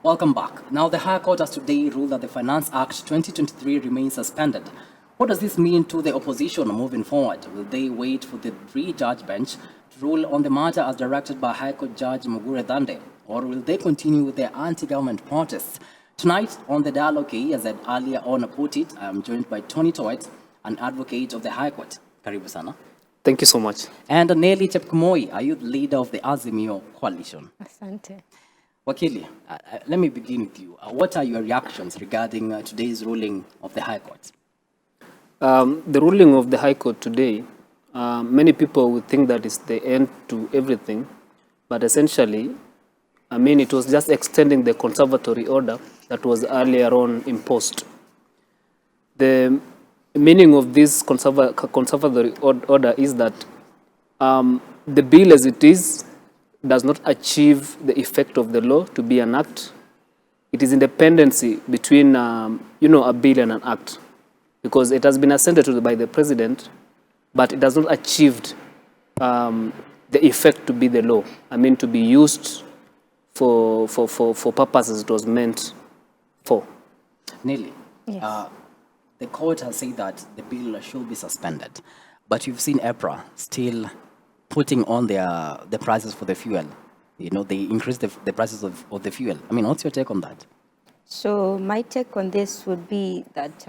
Welcome back. Now, the High Court has today ruled that the Finance Act 2023 remains suspended. What does this mean to the opposition moving forward? Will they wait for the three-judge bench to rule on the matter as directed by High Court Judge Mugure Dande? Or will they continue with their anti-government protests? Tonight, on the dialogue, as I earlier on put it, I'm joined by Tony Toet, an advocate of the High Court. Karibu sana. Thank you so much. And Nelly Chepkumoi, a youth leader of the Azimio Coalition. Asante. Wakili, let me begin with you. What are your reactions regarding today's ruling of the High Court? The ruling of the High Court today, many people would think that it's the end to everything, but essentially, it was just extending the conservatory order that was earlier on imposed. The meaning of this conservatory order is that the bill as it is does not achieve the effect of the law to be an act. It is independency between a bill and an act, because it has been assented to by the president, but it does not achieve the effect to be the law. To be used for purposes it was meant for. Nelly, Yes. the court has said that the bill should be suspended, but you've seen EPRA still putting on the prices for the fuel. They increased the prices of the fuel. What's your take on that? So my take on this would be that,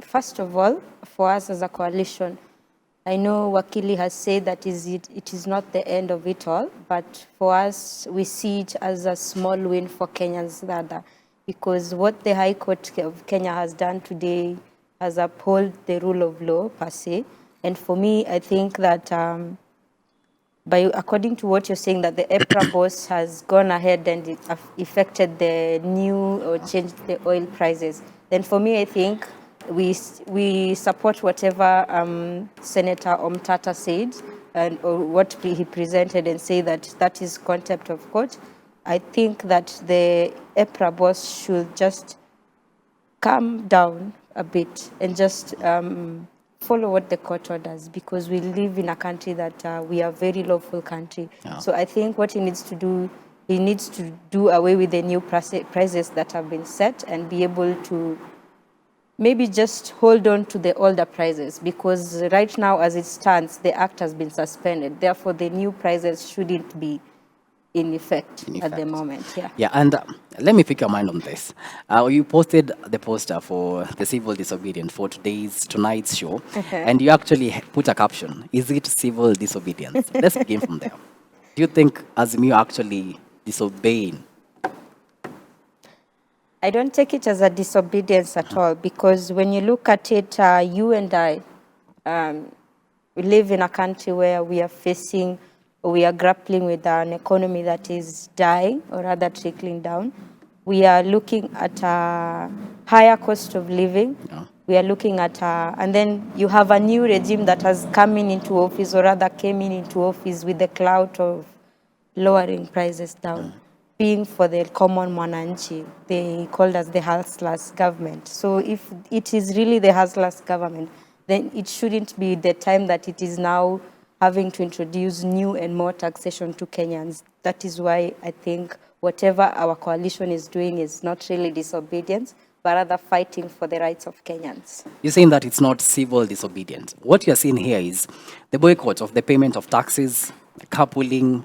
first of all, for us as a coalition, I know Wakili has said that it is not the end of it all, but for us, we see it as a small win for Kenyans rather, because what the High Court of Kenya has done today has upheld the rule of law per se. And for me, I think that according to what you're saying, that the EPRA boss has gone ahead and it affected the new or changed the oil prices, then for me, I think we support whatever Senator Omtata said or what he presented, and say that that is contempt of court. I think that the EPRA boss should just calm down a bit and just follow what the court orders, because we live in a country that we are a very lawful country. Yeah. So I think what he needs to do away with the new prices that have been set and be able to maybe just hold on to the older prices, because right now as it stands, the act has been suspended. Therefore, the new prices shouldn't be in effect at the moment. Yeah, and let me pick your mind on this. You posted the poster for the civil disobedience for tonight's show, and you actually put a caption. Is it civil disobedience? Let's begin from there. Do you think Azimio actually disobeying? I don't take it as a disobedience at all, because when you look at it, you and I, we live in a country where we are grappling with an economy that is dying, or rather trickling down. We are looking at a higher cost of living. Yeah. We are looking at, and then you have a new regime that has come into office, or rather came into office with the clout of lowering prices down. Yeah. Being for the common mwananchi, they called us the hustlers government. So if it is really the hustlers government, then it shouldn't be the time that it is now having to introduce new and more taxation to Kenyans. That is why I think whatever our coalition is doing is not really disobedience, but rather fighting for the rights of Kenyans. You're saying that it's not civil disobedience. What you're seeing here is the boycott of the payment of taxes, carpooling.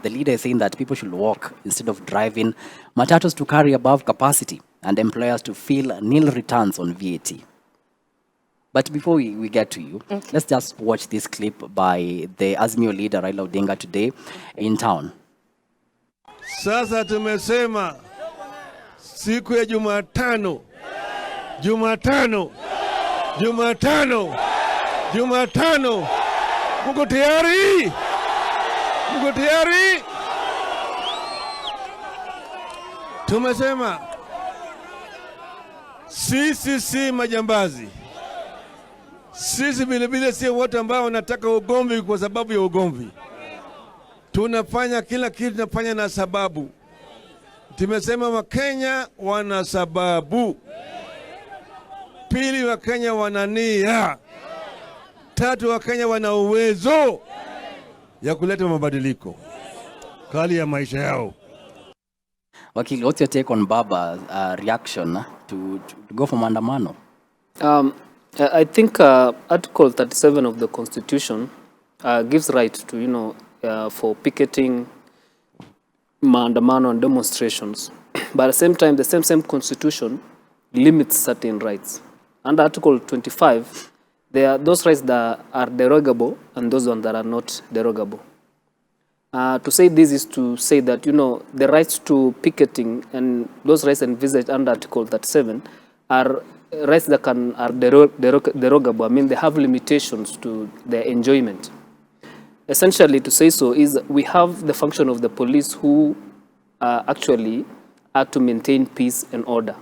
The leader is saying that people should walk instead of driving, matatus to carry above capacity, and employers to feel nil returns on VAT. But before we get to you, let's just watch this clip by the Azimio leader Raila Odinga today in town. Sasa tumesema siku ya Jumatano, Mko tayari? Tumesema sisi si majambazi. Sisi vilevile si watu ambao wanataka ugomvi kwa sababu ya ugomvi. Tunafanya kila kitu, tunafanya na sababu. Tumesema Wakenya wana sababu. Pili, Wakenya wana nia. Tatu, Wakenya wana uwezo ya kuleta mabadiliko kali ya maisha yao. Wakili, what's your take on Baba's reaction to go for maandamano? I think Article 37 of the Constitution gives right to, for picketing, maandamano and demonstrations. But at the same time, the same Constitution limits certain rights. Under Article 25, there are those rights that are derogable and those ones that are not derogable. To say this is to say that, the rights to picketing and those rights envisaged under Article 37 are rights that are derogable. I mean, they have limitations to their enjoyment. Essentially, to say so is we have the function of the police who actually are to maintain peace and order.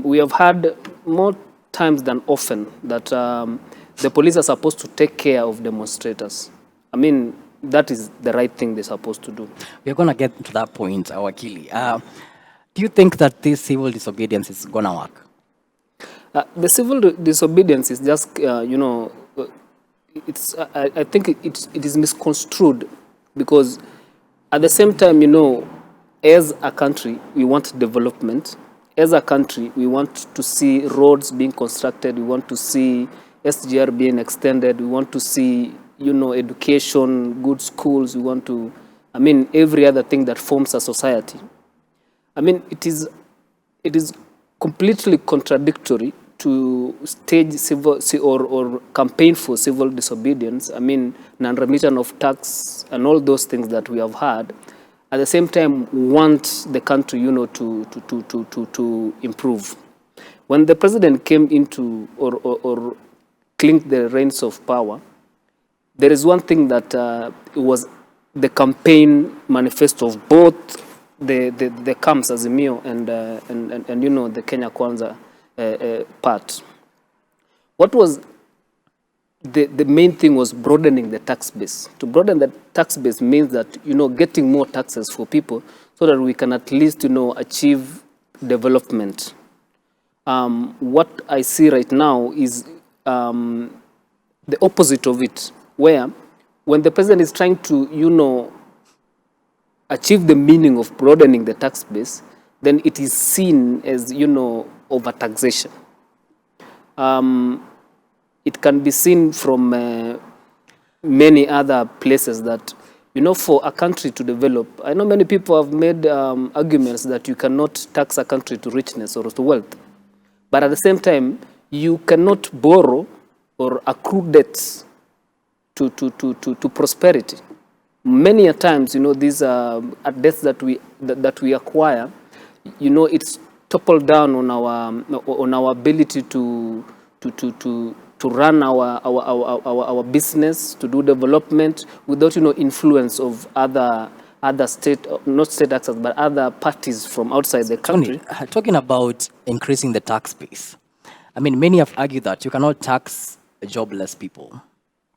We have had more times than often that the police are supposed to take care of demonstrators. I mean, that is the right thing they're supposed to do. We're going to get to that point, Wakili. Do you think that this civil disobedience is going to work? The civil disobedience is just, I think it is misconstrued because at the same time, as a country, we want development. As a country, we want to see roads being constructed. We want to see SGR being extended. We want to see, education, good schools. We want to, every other thing that forms a society. It is completely contradictory to stage civil or campaign for civil disobedience. Non-remission of tax and all those things that we have had. At the same time, want the country, to improve. When the president came into or clinked the reins of power, there is one thing that it was the campaign manifesto of both the camps Azimio and the Kenya Kwanza part. What was the main thing was broadening the tax base. To broaden the tax base means that, getting more taxes for people so that we can at least, achieve development. What I see right now is the opposite of it, where when the president is trying to, achieve the meaning of broadening the tax base, then it is seen as, overtaxation. It can be seen from many other places that, for a country to develop, I know many people have made arguments that you cannot tax a country to richness or to wealth. But at the same time, you cannot borrow or accrue debts to prosperity. Many a times, these debts that we acquire, it's toppled down on our ability to run our business, to do development without, influence of other state, not state actors, but other parties from outside the country. Tony, talking about increasing the tax base, many have argued that you cannot tax jobless people.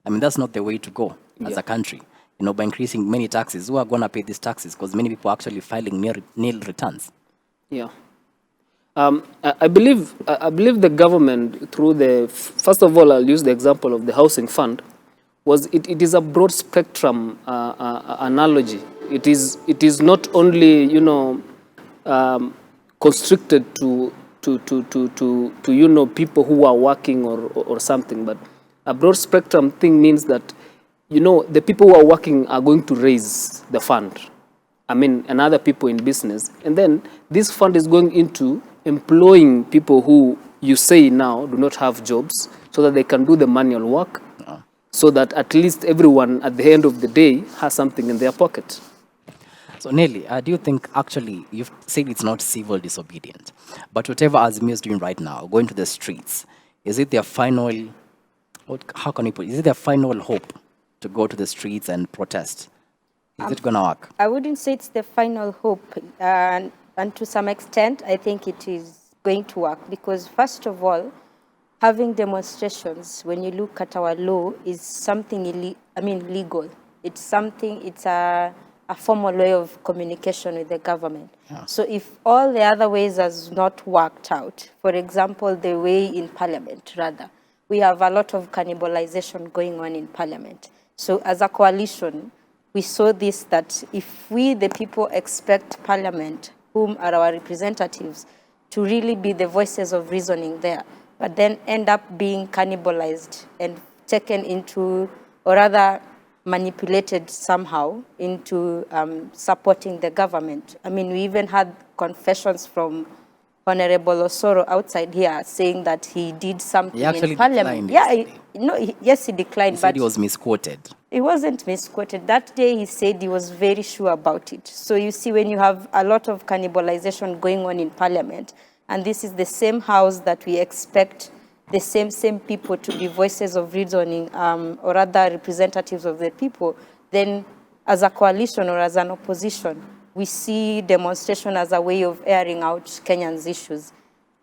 That's not the way to go as a country. By increasing many taxes, who are going to pay these taxes? Because many people are actually filing nil returns. Yeah. I believe the government, through first of all, I'll use the example of the housing fund, it is a broad spectrum analogy. It is not only constricted to people who are working or something, but a broad spectrum thing means that the people who are working are going to raise the fund. And other people in business, and then this fund is going into employing people who you say now do not have jobs so that they can do the manual work, so that at least everyone at the end of the day has something in their pocket. So Nelly, do you think actually, you've said it's not civil disobedience, but whatever Azimio is doing right now, going to the streets, is it their final, is it their final hope to go to the streets and protest? Is it going to work? I wouldn't say it's the final hope. And to some extent, I think it is going to work. Because first of all, having demonstrations, when you look at our law, is something legal. It's a formal way of communication with the government. Yeah. So if all the other ways has not worked out, for example, the way in Parliament, rather, we have a lot of cannibalization going on in Parliament. So as a coalition, we saw this, that if we, the people, expect Parliament, whom are our representatives, to really be the voices of reasoning there, but then end up being cannibalized and taken into, or rather manipulated somehow into supporting the government. I mean, we even had confessions from Honorable Osoro outside here saying that he did something He actually in Parliament. declined yesterday. Yes, he declined, He said but he was misquoted. it wasn't misquoted. That day he said he was very sure about it. So you see, when you have a lot of cannibalization going on in Parliament, and this is the same house that we expect the same people to be voices of reasoning, or other representatives of the people, then as a coalition or as an opposition, we see demonstration as a way of airing out Kenyans' issues.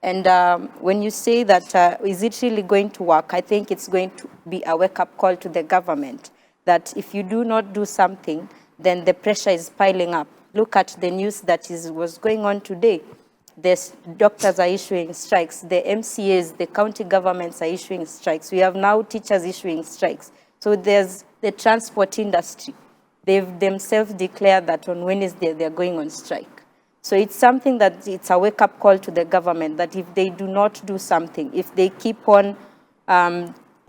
And when you say that, is it really going to work? I think it's going to be a wake-up call to the government that if you do not do something, then the pressure is piling up. Look at the news that was going on today. The doctors are issuing strikes. The MCAs, the county governments are issuing strikes. We have now teachers issuing strikes. So there's the transport industry. They've themselves declared that on Wednesday they're going on strike. So it's something that it's a wake-up call to the government that if they do not do something, if they keep on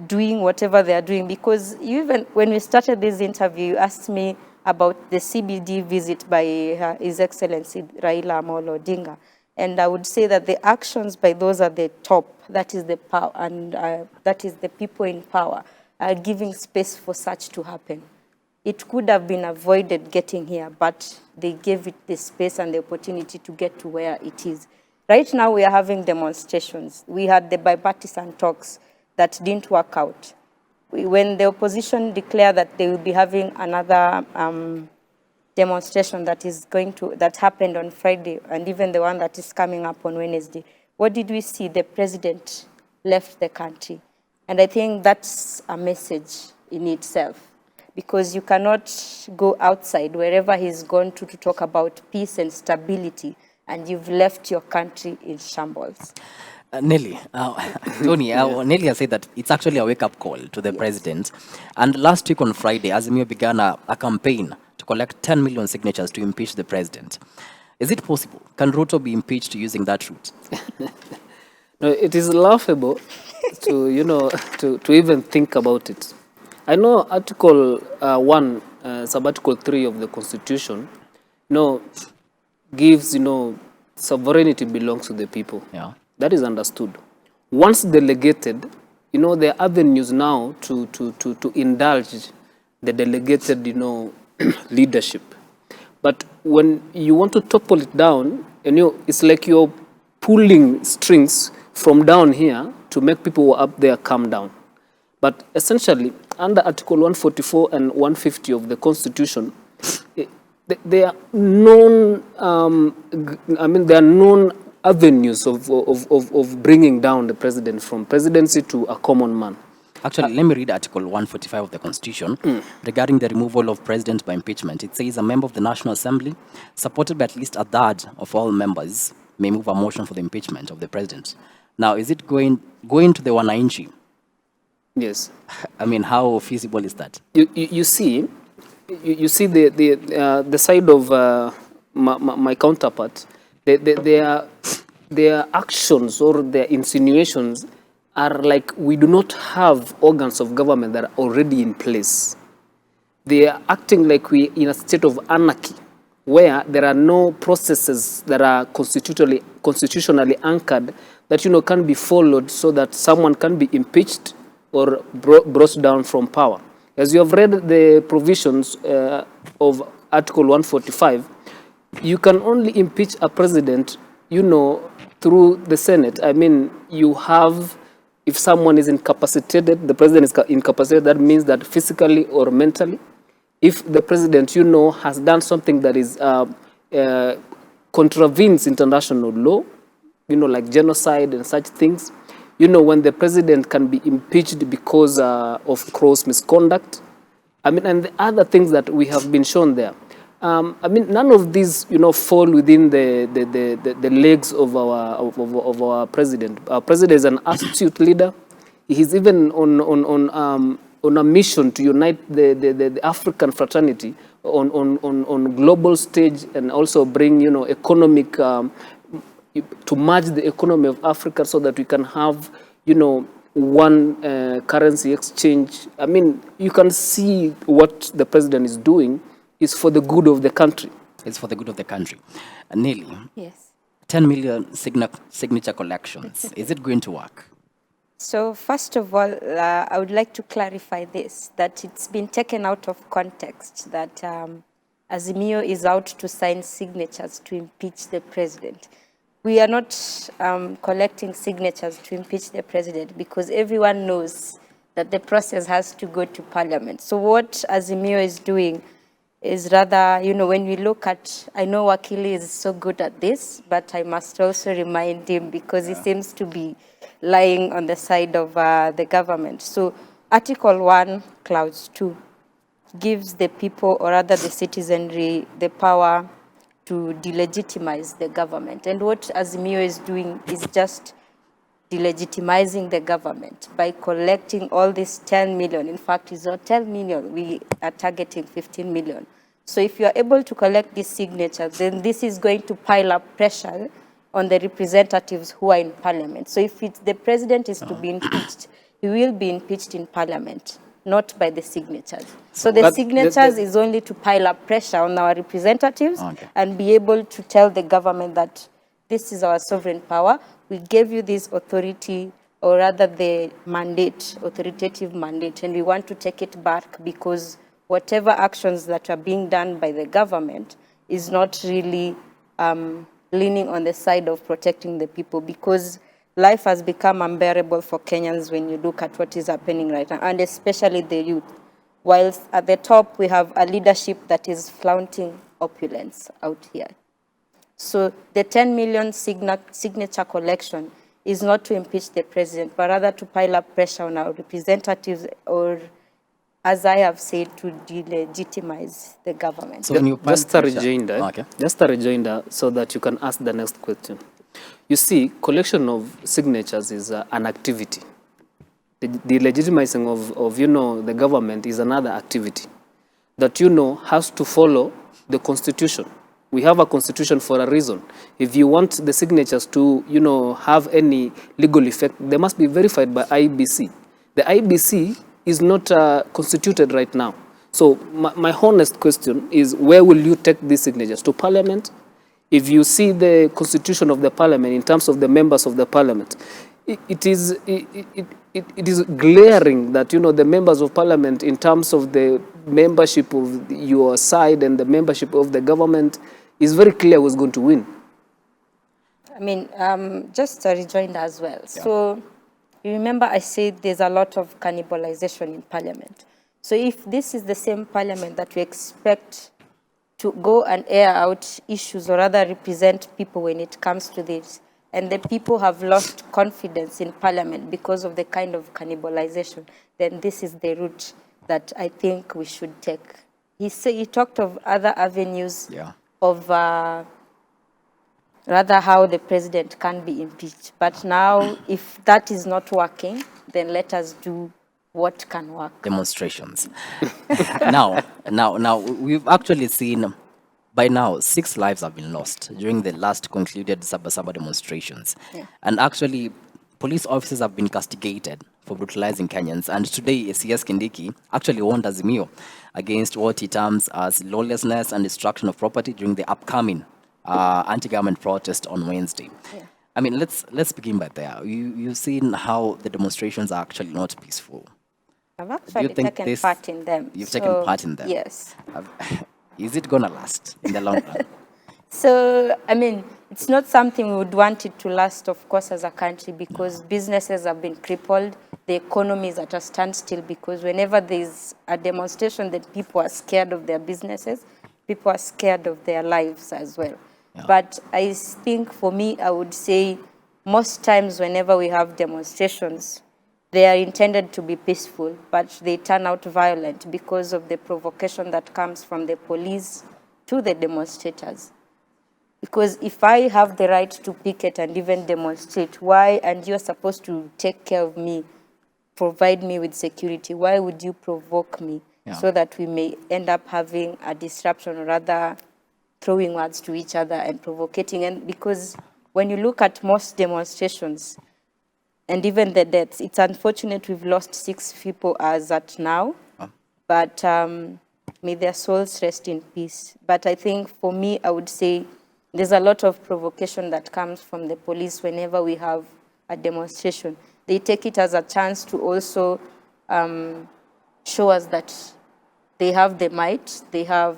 doing whatever they're doing, because even when we started this interview, you asked me about the CBD visit by His Excellency Raila Amolo Odinga. And I would say that the actions by those at the top, that is the power, and that is the people in power, are giving space for such to happen. It could have been avoided getting here, but they gave it the space and the opportunity to get to where it is. Right now, we are having demonstrations. We had the bipartisan talks that didn't work out. When the opposition declared that they will be having another demonstration that happened on Friday, and even the one that is coming up on Wednesday, what did we see? The president left the country. And I think that's a message in itself, because you cannot go outside wherever he's gone to talk about peace and stability, and you've left your country in shambles. Nelly, Tony, Nelly has said that it's actually a wake-up call to the president. And last week on Friday, Azimio began a campaign to collect 10 million signatures to impeach the president. Is it possible? Can Ruto be impeached using that route? No, it is laughable to even think about it. I know Article 1, Sub-Article 3 of the Constitution, gives, sovereignty belongs to the people. Yeah. That is understood. Once delegated, there are avenues now to indulge the delegated, leadership. But when you want to topple it down, it's like you're pulling strings from down here to make people who are up there come down. But essentially, under Article 144 and 150 of the Constitution, there are known, there are known avenues of bringing down the president from presidency to a common man. Actually, let me read Article 145 of the Constitution regarding the removal of president by impeachment. It says a member of the National Assembly, supported by at least a third of all members, may move a motion for the impeachment of the president. Now, is it going to the Wananchi? Yes. I mean, how feasible is that? You see the side of my counterpart. Their actions or their insinuations are like we do not have organs of government that are already in place. They are acting like we in a state of anarchy, where there are no processes that are constitutionally anchored that can be followed so that someone can be impeached or brought down from power. As you have read the provisions of Article 145, you can only impeach a president, through the Senate. I mean, you have, if someone is incapacitated, the president is incapacitated, that means that physically or mentally. If the president, has done something that is contravenes international law, like genocide and such things, when the president can be impeached because of gross misconduct. I mean, and the other things that we have been shown there. None of these, fall within the legs of our president. Our president is an astute leader. He's even on on a mission to unite the African fraternity on global stage, and also bring, you know, economic, to merge the economy of Africa so that we can have, you know, one currency exchange. I mean, you can see what the president is doing is for the good of the country. It's for the good of the country. Nelly, Yes. 10 million signature collections. Is it going to work? So first of all, I would like to clarify this, that it's been taken out of context, that Azimio is out to sign signatures to impeach the president. We are not collecting signatures to impeach the president because everyone knows that the process has to go to parliament. So what Azimio is doing is rather, you know, when we look at, I know Wakili is so good at this, but I must also remind him because he seems to be lying on the side of the government. So Article 1, Clause 2 gives the people, or rather the citizenry, the power to delegitimize the government. And what Azimio is doing is just delegitimizing the government by collecting all these 10 million. In fact, it's not 10 million, we are targeting 15 million. So if you are able to collect these signatures, then this is going to pile up pressure on the representatives who are in parliament. So if the president is to be impeached, he will be impeached in parliament, not by the signatures. So the signatures is only to pile up pressure on our representatives and be able to tell the government that this is our sovereign power. We gave you this authority, or rather the mandate, authoritative mandate, and we want to take it back because whatever actions that are being done by the government is not really leaning on the side of protecting the people, because life has become unbearable for Kenyans when you look at what is happening right now, and especially the youth. Whilst at the top, we have a leadership that is flaunting opulence out here. So the 10 million signature collection is not to impeach the president, but rather to pile up pressure on our representatives, or, as I have said, to delegitimize the government. So just a rejoinder so that you can ask the next question. You see, collection of signatures is an activity. The legitimizing of, you know, the government is another activity that, you know, has to follow the constitution. We have a constitution for a reason. If you want the signatures to, you know, have any legal effect, they must be verified by IBC. The IBC is not constituted right now. So my honest question is, where will you take these signatures? To parliament? If you see the constitution of the parliament in terms of the members of the parliament, it is glaring that, you know, the members of parliament, in terms of the membership of your side and the membership of the government, is very clear who's going to win. I mean, just a rejoinder as well. Yeah. So you remember I said there's a lot of cannibalization in parliament. So if this is the same parliament that we expect to go and air out issues, or rather represent people when it comes to this, and the people have lost confidence in parliament because of the kind of cannibalization, then this is the route that I think we should take. He talked of other avenues of rather how the president can be impeached. But now, if that is not working, then let us do what can work. Demonstrations. now, we've actually seen, by now, 6 lives have been lost during the last concluded Sabasaba demonstrations. Yeah. And actually, police officers have been castigated for brutalizing Kenyans. And today, CS Kindiki actually warned Azimio against what he terms as lawlessness and destruction of property during the upcoming anti-government protest on Wednesday. Yeah. I mean, let's begin by there. You've seen how the demonstrations are actually not peaceful. I've actually taken part in them. You've taken part in them? Yes. Is it going to last in the long run? So, I mean, it's not something we would want it to last, of course, as a country, because businesses have been crippled. The economy is at a standstill, because whenever there's a demonstration, that people are scared of their businesses, people are scared of their lives as well. Yeah. But I think, for me, I would say most times whenever we have demonstrations, they are intended to be peaceful, but they turn out violent because of the provocation that comes from the police to the demonstrators. Because if I have the right to picket and even demonstrate, why, and you're supposed to take care of me provide me with security. Why would you provoke me so that we may end up having a disruption, or rather throwing words to each other and provocating? And because when you look at most demonstrations and even the deaths, it's unfortunate we've lost 6 people as at now, but may their souls rest in peace. But I think for me, I would say there's a lot of provocation that comes from the police whenever we have a demonstration. They take it as a chance to also show us that they have the might, they have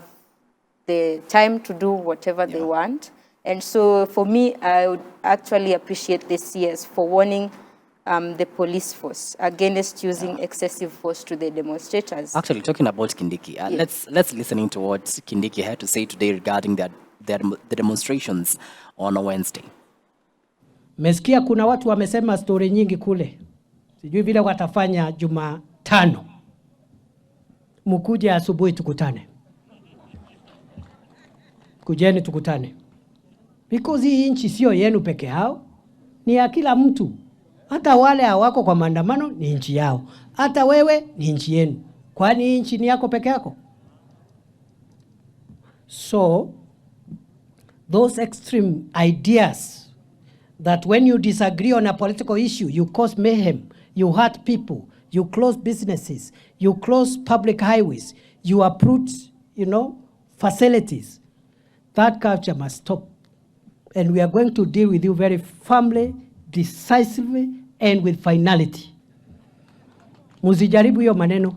the time to do whatever they want. And so for me, I would actually appreciate the CS for warning the police force against using excessive force to the demonstrators. Actually, talking about Kindiki, let's listen into what Kindiki had to say today regarding the demonstrations on Wednesday. Mesikia kuna watu wamesema story nyingi kule. Sijui vile watafanya Jumatano. Mkuje asubuhi tukutane. Kujeni tukutane. Because hii nchi sio yenu peke yao, ni ya kila mtu. Hata wale hawako kwa maandamano ni nchi yao. Hata wewe ni nchi yenu. Kwani nchi ni yako peke yako? So those extreme ideas that when you disagree on a political issue, you cause mayhem, you hurt people, you close businesses, you close public highways, you uproot, facilities. That culture must stop. And we are going to deal with you very firmly, decisively, and with finality. Muzijaribu hiyo maneno.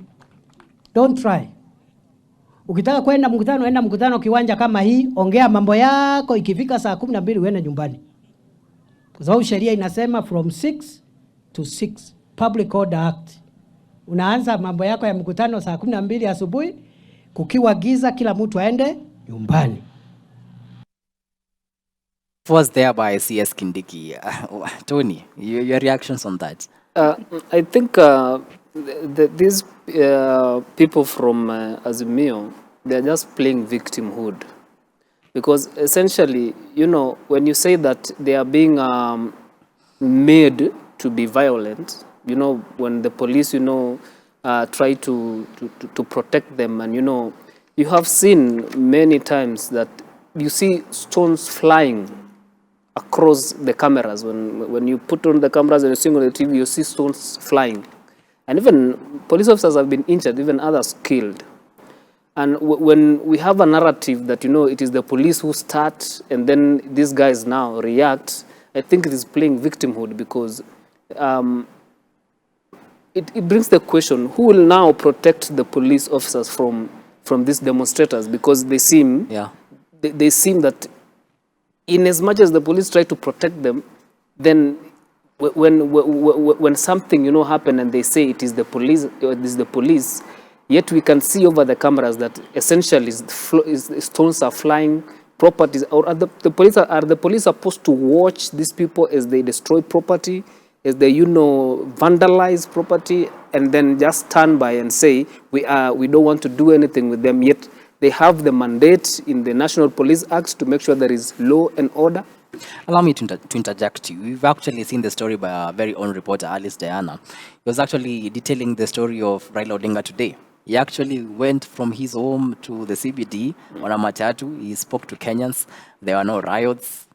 Don't try. Ukitaka kwenda mkutano, enda mkutano kiwanja kama hii, ongea mambo yako, ikifika saa 12 uende nyumbani. Kwa sababu sheria inasema from 6 to 6, Public Order Act. Unaanza mambo yako ya mkutano saa 12 asubuhi, kukiwa giza kila mtu aende nyumbani. Was there by CS Kindiki. Tony, your reactions on that? I think these people from Azimio, they're just playing victimhood. Because essentially, when you say that they are being made to be violent, when the police, try to protect them, and, you have seen many times that you see stones flying across the cameras. When you put on the cameras and you see on the TV, you see stones flying. And even police officers have been injured, even others killed. And when we have a narrative that, it is the police who start and then these guys now react, I think it is playing victimhood, because it brings the question, who will now protect the police officers from these demonstrators? Because they seem, they seem that in as much as the police try to protect them, then when something, happen and they say it is the police, yet we can see over the cameras that essentially stones are flying, properties, or are the police supposed to watch these people as they destroy property, as they vandalize property, and then just stand by and say we don't want to do anything with them, yet they have the mandate in the National Police Act to make sure there is law and order? Allow me to interject you. We've actually seen the story by our very own reporter, Alice Diana. He was actually detailing the story of Raila Odinga today. He actually went from his home to the CBD on a matatu. He spoke to Kenyans. There were no riots.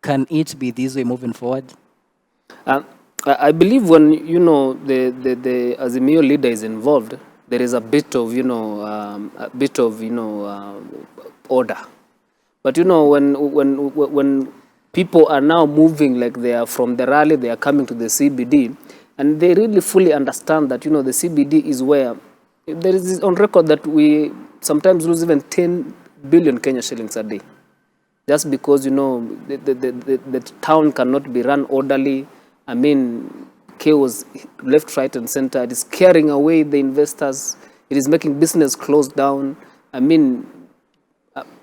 Can it be this way moving forward? I believe when, the Azimio leader is involved, there is a bit of, order. But, when people are now moving, like they are from the rally, they are coming to the CBD, and they really fully understand that, the CBD is where there is on record that we sometimes lose even 10 billion Kenya shillings a day. Just because, the town cannot be run orderly. I mean, chaos left, right, and center. It is scaring away the investors. It is making business close down. I mean,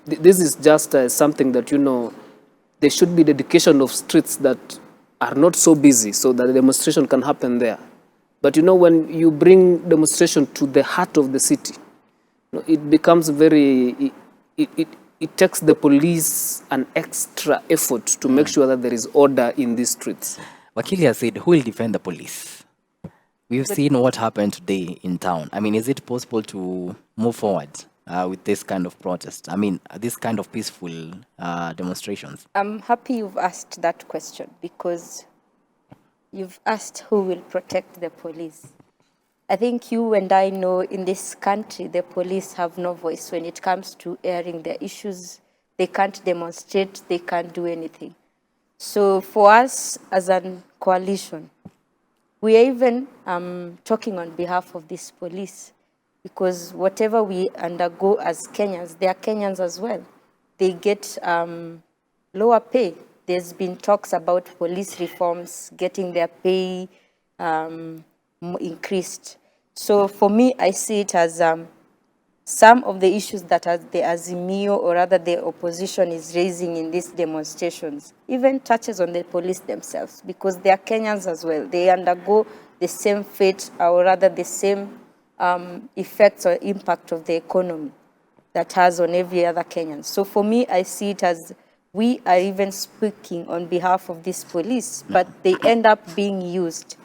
this is just something that, there should be dedication of streets that are not so busy so that the demonstration can happen there. But, when you bring demonstration to the heart of the city, it becomes very, it takes the police an extra effort to make sure that there is order in these streets. Wakili has said, who will defend the police? We've seen what happened today in town. I mean, is it possible to move forward with this kind of protest? I mean, this kind of peaceful demonstrations? I'm happy you've asked that question because you've asked who will protect the police. I think you and I know in this country, the police have no voice when it comes to airing their issues. They can't demonstrate, they can't do anything. So for us as a coalition, we are even talking on behalf of this police because whatever we undergo as Kenyans, they are Kenyans as well. They get lower pay. There's been talks about police reforms, getting their pay increased. So for me, I see it as some of the issues that the Azimio or rather the opposition is raising in these demonstrations, even touches on the police themselves because they are Kenyans as well. They undergo the same fate or rather the same effects or impact of the economy that has on every other Kenyan. So for me, I see it as we are even speaking on behalf of this police, but they end up being used.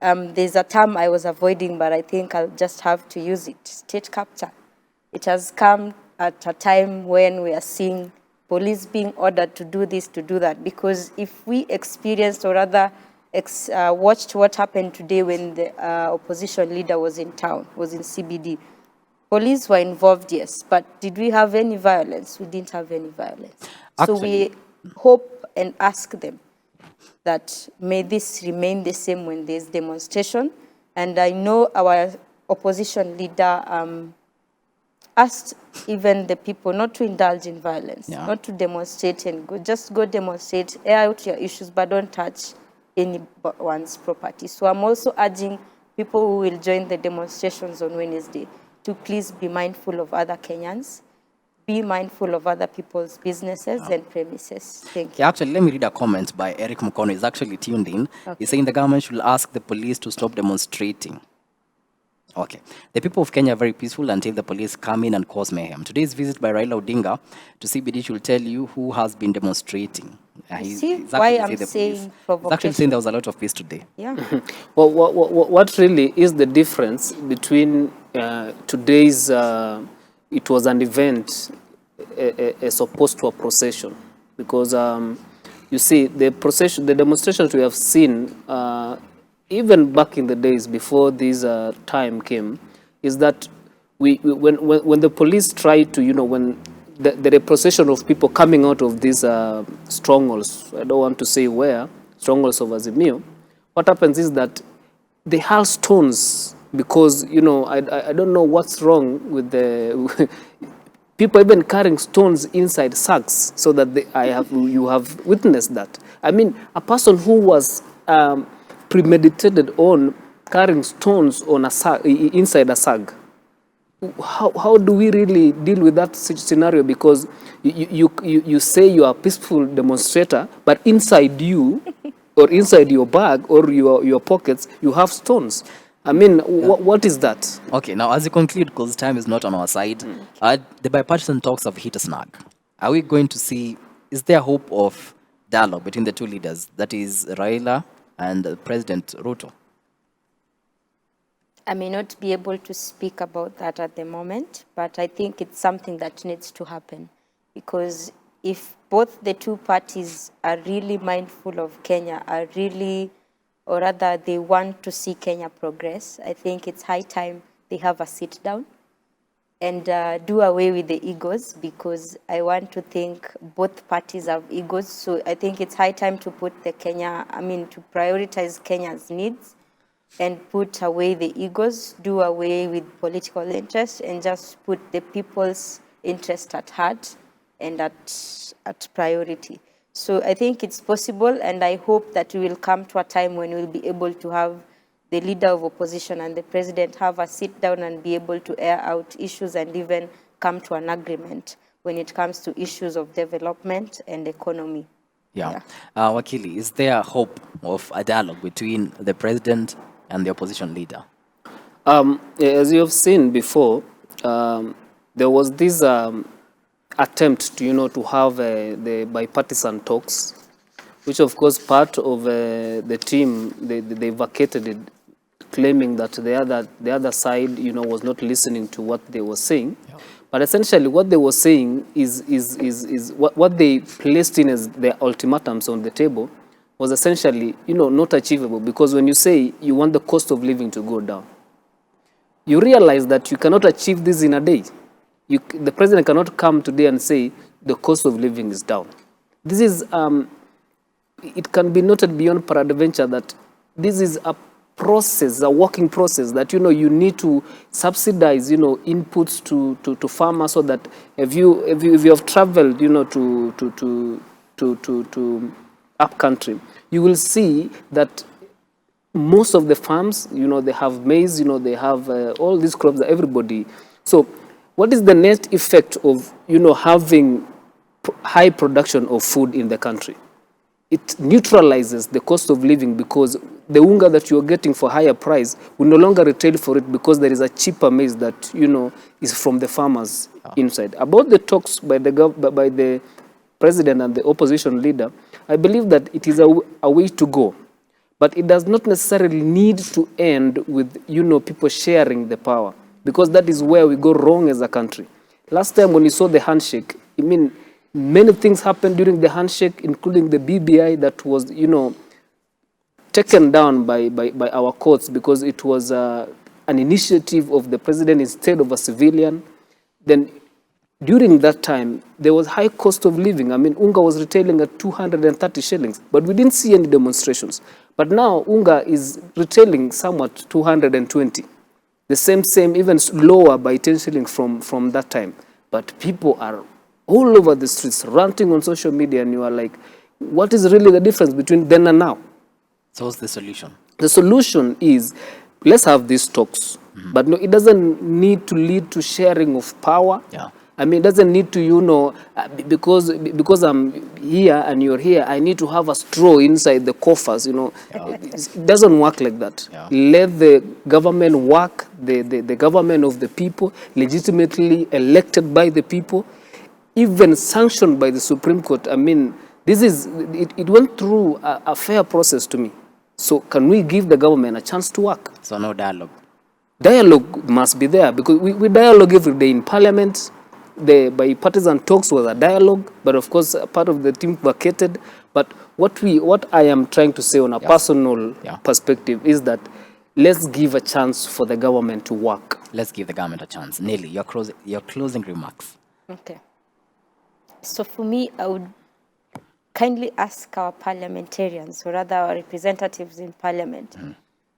There's a term I was avoiding, but I think I'll just have to use it, state capture. It has come at a time when we are seeing police being ordered to do this, to do that, because if we experienced or rather watched what happened today when the opposition leader was in town, was in CBD, police were involved, yes, but did we have any violence? We didn't have any violence. So we hope and ask them that may this remain the same when there's demonstration. And I know our opposition leader asked even the people not to indulge in violence, not to demonstrate and go, just go demonstrate, air out your issues, but don't touch anyone's property. So I'm also urging people who will join the demonstrations on Wednesday to please be mindful of other Kenyans, be mindful of other people's businesses and premises. Thank you. Yeah, actually, let me read a comment by Eric Mukono. He's actually tuned in. Okay. He's saying the government should ask the police to stop demonstrating. Okay. The people of Kenya are very peaceful until the police come in and cause mayhem. Today's visit by Raila Odinga to CBD should tell you who has been demonstrating. See why I'm saying provocation. He's actually saying there was a lot of peace today. Yeah. Well, what really is the difference between today's, it was an event as opposed to a procession? Because you see, the demonstrations we have seen, even back in the days before this time came, is that when the police try to, when the procession of people coming out of these strongholds, I don't want to say where, strongholds of Azimio, what happens is that they hurl stones because, I don't know what's wrong with the people even carrying stones inside sacks so that you have witnessed that. I mean, a person who was premeditated on carrying stones on a sack, inside a sack. How do we really deal with that scenario? Because you say you are a peaceful demonstrator, but inside you, or inside your bag or your pockets, you have stones. I mean, what is that? Okay, now as you conclude, because time is not on our side, the bipartisan talks have hit a snag. Are we going to see, is there hope of dialogue between the two leaders, that is Raila and President Ruto? I may not be able to speak about that at the moment, but I think it's something that needs to happen. Because if both the two parties are really mindful of Kenya, are really, or rather they want to see Kenya progress, I think it's high time they have a sit down and do away with the egos, because I want to think both parties have egos. So I think it's high time to put to prioritize Kenya's needs and put away the egos, do away with political interest, and just put the people's interest at heart and at priority. So I think it's possible, and I hope that we will come to a time when we'll be able to have the leader of opposition and the president have a sit down and be able to air out issues and even come to an agreement when it comes to issues of development and economy. Yeah. Wakili, is there hope of a dialogue between the president and the opposition leader? As you have seen before, there was this attempt to have the bipartisan talks, which of course part of the team, they vacated it claiming that the other side, was not listening to what they were saying. Yeah. But essentially, what they were saying is what they placed in as their ultimatums on the table was essentially, not achievable, because when you say you want the cost of living to go down, you realize that you cannot achieve this in a day. The president cannot come today and say the cost of living is down. This is, it can be noted beyond peradventure that this is a process, a working process that, you need to subsidize, inputs to farmers, so that if you have traveled, to up country, you will see that most of the farms, they have maize, they have all these crops that everybody. So what is the net effect of, having high production of food in the country? It neutralizes the cost of living, because the unga that you're getting for higher price will no longer retail for it, because there is a cheaper maize that, is from the farmers inside. About the talks by the president and the opposition leader, I believe that it is a way to go. But it does not necessarily need to end with, people sharing the power, because that is where we go wrong as a country. Last time when you saw the handshake, many things happened during the handshake, including the BBI that was, taken down by our courts, because it was an initiative of the president instead of a civilian. Then during that time, there was high cost of living. Unga was retailing at 230 shillings, but we didn't see any demonstrations. But now Unga is retailing somewhat 220. The same, even lower by 10 shillings from that time. But people are all over the streets, ranting on social media, and you are like, what is really the difference between then and now? So what's the solution? The solution is, let's have these talks. Mm-hmm. But no, it doesn't need to lead to sharing of power. Yeah. It doesn't need to, because I'm here and you're here, I need to have a straw inside the coffers, Yeah. It doesn't work like that. Yeah. Let the government work, the government of the people, legitimately elected by the people, even sanctioned by the Supreme Court. It went through a fair process to me. So can we give the government a chance to work? So no dialogue? Dialogue must be there, because we dialogue every day in Parliament. The bipartisan talks was a dialogue, but of course part of the team vacated. But what I am trying to say on a personal perspective is that let's give a chance for the government to work. Let's give the government a chance. Nelly, your closing remarks. Okay. So for me, I would kindly ask our parliamentarians, or rather our representatives in Parliament,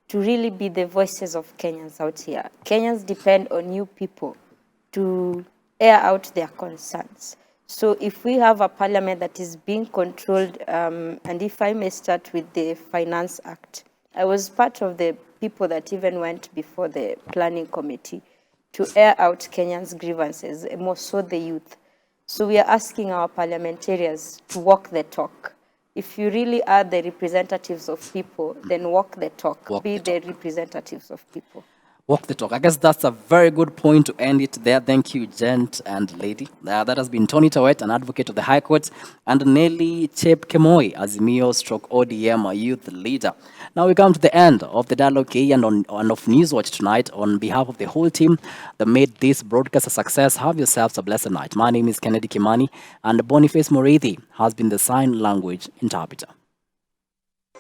to really be the voices of Kenyans out here. Kenyans depend on you people to air out their concerns. So if we have a parliament that is being controlled, and if I may start with the Finance Act, I was part of the people that even went before the planning committee to air out Kenyans' grievances, more so the youth. So we are asking our parliamentarians to walk the talk. If you really are the representatives of people, then walk the talk. Be the representatives of people. Walk the talk. I guess that's a very good point to end it there. Thank you, gent and lady. That has been Tony Tawet, an advocate of the High Court, and Nelly Chepkemoi, Azimio / ODM, a youth leader. Now we come to the end of the dialogue and of Newswatch tonight. On behalf of the whole team that made this broadcast a success, have yourselves a blessed night. My name is Kennedy Kimani, and Boniface Morethi has been the sign language interpreter.